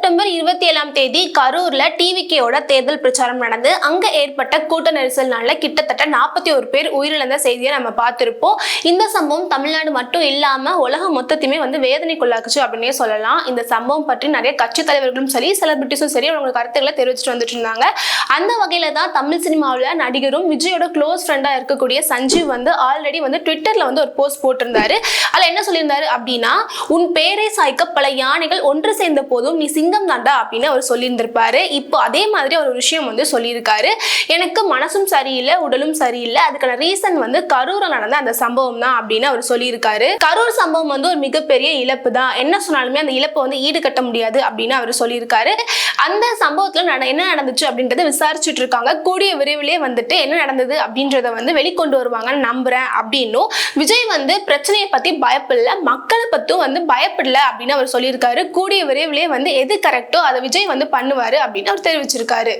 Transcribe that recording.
September 27ஆம் தேதி கரூர்ல டிவிகேயோட தேர்தல் பிரச்சாரம் நடந்து அங்க ஏற்பட்ட கூட்ட நெரிசல்னால கிட்டத்தட்ட 41 பேர் உயிரிழந்த செய்தியை நம்ம பார்த்திருப்போம். இந்த சம்பவம் தமிழ்நாடு மட்டும் இல்லாம உலகம் மொத்தத்தையுமே வேதனைக்குள்ளாக்குச்சு அப்படின்னே சொல்லலாம். இந்த சம்பவம் பற்றி நிறைய கட்சி தலைவர்களும் சரி, செலிபிரிட்டிஸும் சரி அவங்க கருத்துக்களை தெரிவிச்சுட்டு வந்துட்டு இருந்தாங்க. அந்த வகையில தான் தமிழ் சினிமாவில் நடிகரும் விஜயோட க்ளோஸ் ஃப்ரெண்டா இருக்கக்கூடிய சஞ்சீவ் ஆல்ரெடி ட்விட்டர்ல ஒரு போஸ்ட் போட்டிருந்தாரு. அதுல என்ன சொல்லியிருந்தாரு அப்படின்னா, உன் பேரை சாய்க்க பல யானைகள் ஒன்று சேர்ந்த போதும் நீ சிங்கம் தாண்டா அப்படின்னு அவர் சொல்லியிருந்திருப்பாரு. இப்போ அதே மாதிரி அவர் ஒரு விஷயம் சொல்லியிருக்காரு. எனக்கு மனசும் சரியில்லை, உடலும் சரியில்லை, அதுக்கான ரீசன் கரூர்ல நடந்த அந்த சம்பவம் தான் அப்படின்னு அவர் சொல்லியிருக்காரு. கரூர் சம்பவம் ஒரு மிகப்பெரிய இழப்பு தான், என்ன சொன்னாலுமே அந்த இழப்பை ஈடுகட்ட முடியாது அப்படின்னு அவர் சொல்லியிருக்காரு. அந்த சம்பவத்துல என்ன நடந்துச்சு அப்படின்றத விசாரிச்சுட்டு இருக்காங்க. கூடிய விரைவிலே என்ன நடந்தது அப்படின்றத வெளிக்கொண்டு வருவாங்கன்னு நம்புறேன் அப்படின்னும், விஜய் பிரச்சனையை பத்தி பயப்படல, மக்களை பத்தும் பயப்படல அப்படின்னு அவர் சொல்லியிருக்காரு. கூடிய விரைவிலே எது கரெக்டோ அதை விஜய் பண்ணுவாரு அப்படின்னு அவர் தெரிவிச்சிருக்காரு.